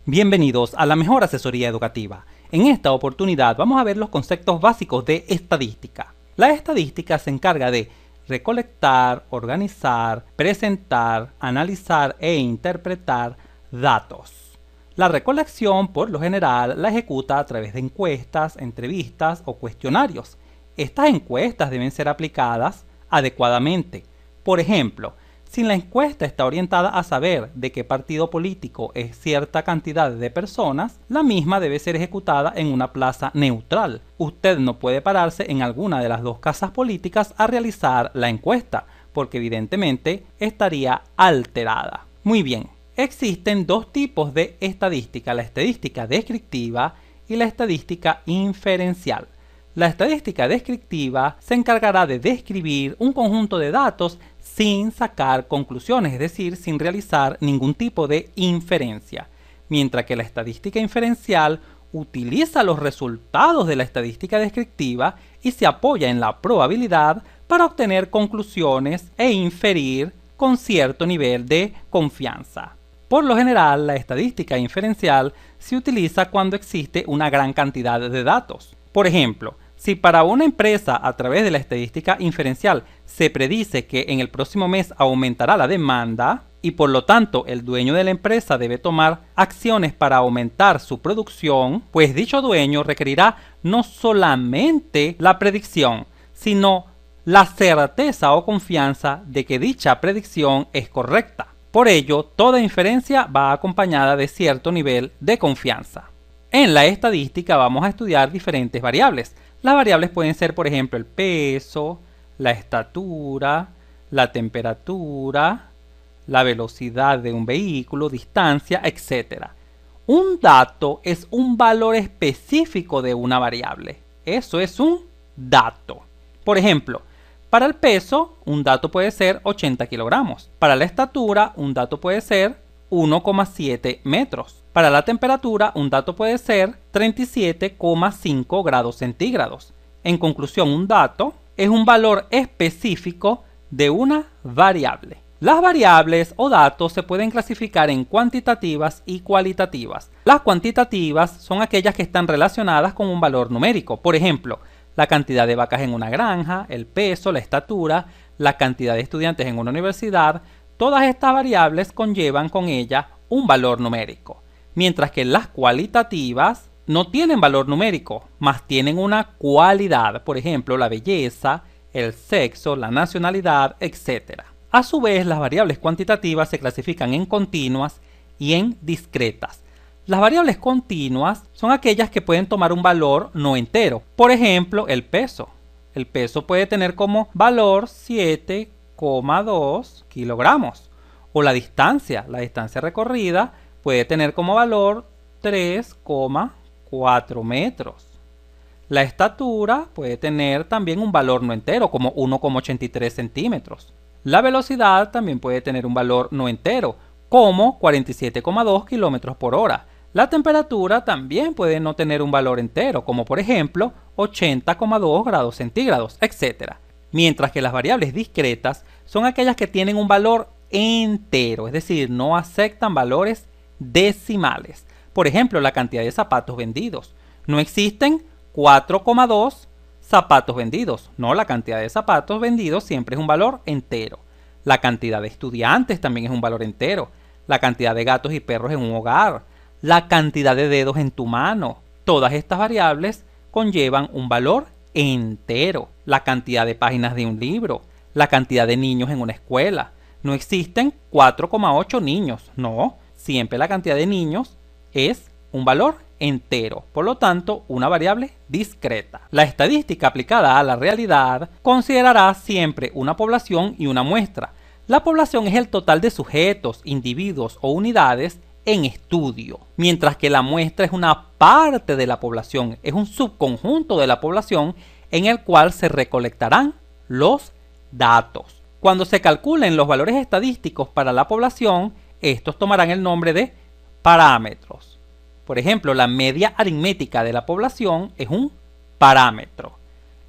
Bienvenidos a la mejor asesoría educativa. En esta oportunidad vamos a ver los conceptos básicos de estadística. La estadística se encarga de recolectar, organizar, presentar, analizar e interpretar datos. La recolección, por lo general, la ejecuta a través de encuestas, entrevistas o cuestionarios. Estas encuestas deben ser aplicadas adecuadamente. Por ejemplo, si la encuesta está orientada a saber de qué partido político es cierta cantidad de personas, la misma debe ser ejecutada en una plaza neutral. Usted no puede pararse en alguna de las dos casas políticas a realizar la encuesta, porque evidentemente estaría alterada. Muy bien, existen dos tipos de estadística, la estadística descriptiva y la estadística inferencial. La estadística descriptiva se encargará de describir un conjunto de datos sin sacar conclusiones, es decir, sin realizar ningún tipo de inferencia, mientras que la estadística inferencial utiliza los resultados de la estadística descriptiva y se apoya en la probabilidad para obtener conclusiones e inferir con cierto nivel de confianza. Por lo general, la estadística inferencial se utiliza cuando existe una gran cantidad de datos. Por ejemplo, si para una empresa a través de la estadística inferencial se predice que en el próximo mes aumentará la demanda y por lo tanto el dueño de la empresa debe tomar acciones para aumentar su producción, pues dicho dueño requerirá no solamente la predicción, sino la certeza o confianza de que dicha predicción es correcta. Por ello, toda inferencia va acompañada de cierto nivel de confianza. En la estadística vamos a estudiar diferentes variables. Las variables pueden ser, por ejemplo, el peso, la estatura, la temperatura, la velocidad de un vehículo, distancia, etc. Un dato es un valor específico de una variable. Eso es un dato. Por ejemplo, para el peso, un dato puede ser 80 kilogramos. Para la estatura, un dato puede ser 1,7 metros. Para la temperatura, un dato puede ser 37,5 grados centígrados. En conclusión, un dato es un valor específico de una variable. Las variables o datos se pueden clasificar en cuantitativas y cualitativas. Las cuantitativas son aquellas que están relacionadas con un valor numérico. Por ejemplo, la cantidad de vacas en una granja, el peso, la estatura, la cantidad de estudiantes en una universidad. Todas estas variables conllevan con ella un valor numérico. Mientras que las cualitativas no tienen valor numérico, más tienen una cualidad, por ejemplo, la belleza, el sexo, la nacionalidad, etc. A su vez, las variables cuantitativas se clasifican en continuas y en discretas. Las variables continuas son aquellas que pueden tomar un valor no entero. Por ejemplo, el peso. El peso puede tener como valor 7,2 kilogramos. O la distancia recorrida puede tener como valor 3,4 metros. La estatura puede tener también un valor no entero, como 1,83 centímetros. La velocidad también puede tener un valor no entero, como 47,2 kilómetros por hora. La temperatura también puede no tener un valor entero, como por ejemplo 80,2 grados centígrados, etc. Mientras que las variables discretas son aquellas que tienen un valor entero, es decir, no aceptan valores decimales. Por ejemplo, la cantidad de zapatos vendidos. No existen 4,2 zapatos vendidos. No, la cantidad de zapatos vendidos siempre es un valor entero. La cantidad de estudiantes también es un valor entero. La cantidad de gatos y perros en un hogar. La cantidad de dedos en tu mano. Todas estas variables conllevan un valor entero. La cantidad de páginas de un libro. La cantidad de niños en una escuela. No existen 4,8 niños. No, siempre la cantidad de niños es un valor entero, por lo tanto, una variable discreta. La estadística aplicada a la realidad considerará siempre una población y una muestra. La población es el total de sujetos, individuos o unidades en estudio, mientras que la muestra es una parte de la población, es un subconjunto de la población en el cual se recolectarán los datos. Cuando se calculen los valores estadísticos para la población, estos tomarán el nombre de parámetros. Por ejemplo, la media aritmética de la población es un parámetro.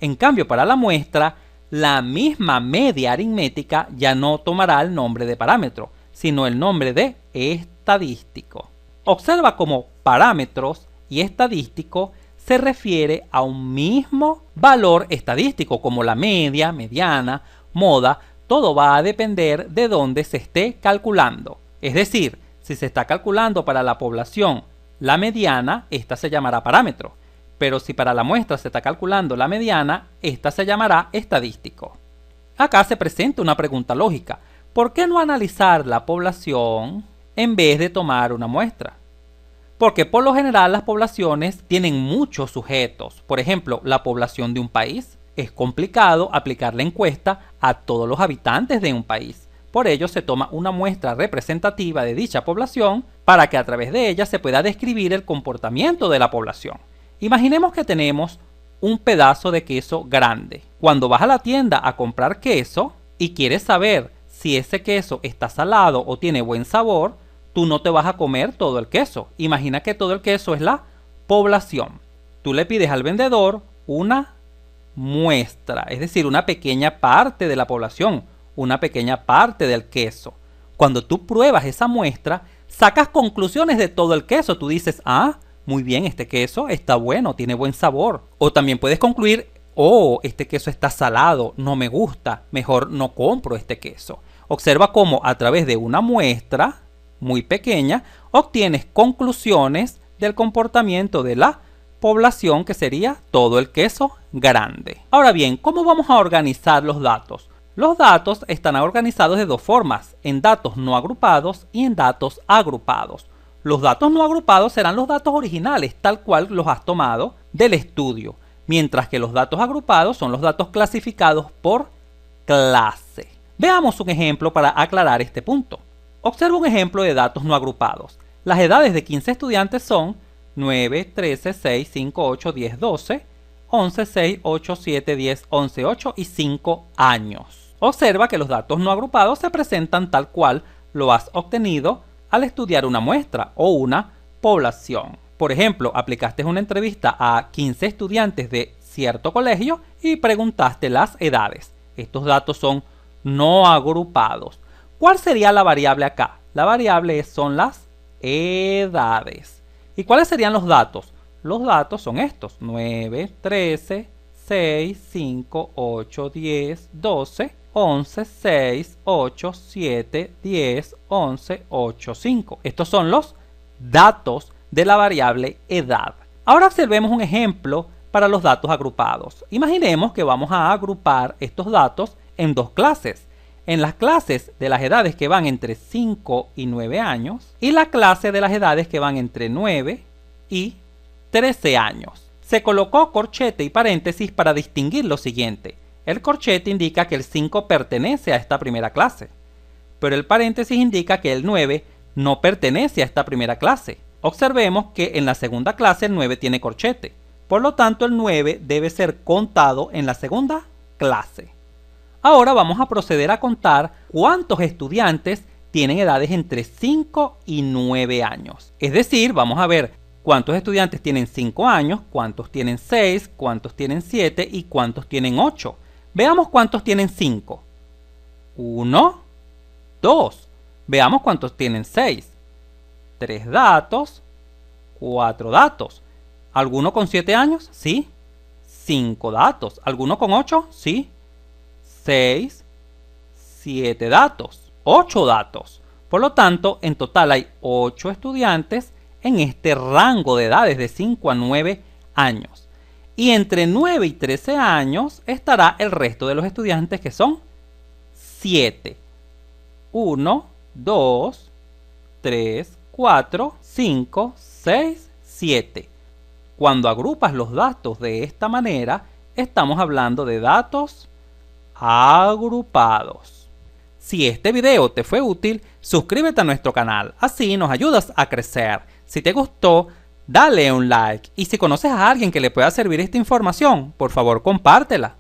En cambio, para la muestra, la misma media aritmética ya no tomará el nombre de parámetro, sino el nombre de estadístico. Observa cómo parámetros y estadístico se refiere a un mismo valor estadístico, como la media, mediana, moda. Todo va a depender de dónde se esté calculando. Es decir, si se está calculando para la población la mediana, esta se llamará parámetro. Pero si para la muestra se está calculando la mediana, esta se llamará estadístico. Acá se presenta una pregunta lógica. ¿Por qué no analizar la población en vez de tomar una muestra? Porque por lo general las poblaciones tienen muchos sujetos. Por ejemplo, la población de un país. Es complicado aplicar la encuesta a todos los habitantes de un país. Por ello se toma una muestra representativa de dicha población para que a través de ella se pueda describir el comportamiento de la población. Imaginemos que tenemos un pedazo de queso grande. Cuando vas a la tienda a comprar queso y quieres saber si ese queso está salado o tiene buen sabor, tú no te vas a comer todo el queso. Imagina que todo el queso es la población. Tú le pides al vendedor una muestra, es decir, una pequeña parte de la población, una pequeña parte del queso. Cuando tú pruebas esa muestra, sacas conclusiones de todo el queso. Tú dices, ah, muy bien, este queso está bueno, tiene buen sabor. O también puedes concluir, oh, este queso está salado, no me gusta, mejor no compro este queso. Observa cómo a través de una muestra muy pequeña obtienes conclusiones del comportamiento de la población, que sería todo el queso grande. Ahora bien, ¿cómo vamos a organizar los datos? Los datos están organizados de dos formas, en datos no agrupados y en datos agrupados. Los datos no agrupados serán los datos originales, tal cual los has tomado del estudio, mientras que los datos agrupados son los datos clasificados por clase. Veamos un ejemplo para aclarar este punto. Observa un ejemplo de datos no agrupados. Las edades de 15 estudiantes son 9, 13, 6, 5, 8, 10, 12, 11, 6, 8, 7, 10, 11, 8 y 5 años. Observa que los datos no agrupados se presentan tal cual lo has obtenido al estudiar una muestra o una población. Por ejemplo, aplicaste una entrevista a 15 estudiantes de cierto colegio y preguntaste las edades. Estos datos son no agrupados. ¿Cuál sería la variable acá? La variable son las edades. ¿Y cuáles serían los datos? Los datos son estos: 9, 13, 6, 5, 8, 10, 12, 11, 6, 8, 7, 10, 11, 8, 5. Estos son los datos de la variable edad. Ahora observemos un ejemplo para los datos agrupados. Imaginemos que vamos a agrupar estos datos en dos clases. En las clases de las edades que van entre 5 y 9 años y la clase de las edades que van entre 9 y 13 años. Se colocó corchete y paréntesis para distinguir lo siguiente. El corchete indica que el 5 pertenece a esta primera clase, pero el paréntesis indica que el 9 no pertenece a esta primera clase. Observemos que en la segunda clase el 9 tiene corchete, por lo tanto el 9 debe ser contado en la segunda clase. Ahora vamos a proceder a contar cuántos estudiantes tienen edades entre 5 y 9 años. Es decir, vamos a ver cuántos estudiantes tienen 5 años, cuántos tienen 6, cuántos tienen 7 y cuántos tienen 8. Veamos cuántos tienen 5. 1, 2. Veamos cuántos tienen 6. 3 datos, 4 datos. ¿Alguno con 7 años? Sí. 5 datos. ¿Alguno con 8? Sí. 6, 7 datos, 8 datos. Por lo tanto, en total hay 8 estudiantes en este rango de edades de 5 a 9 años. Y entre 9 y 13 años estará el resto de los estudiantes, que son 7. 1, 2, 3, 4, 5, 6, 7. Cuando agrupas los datos de esta manera, estamos hablando de datos agrupados. Si este video te fue útil, suscríbete a nuestro canal, así nos ayudas a crecer. Si te gustó, dale un like y si conoces a alguien que le pueda servir esta información, por favor compártela.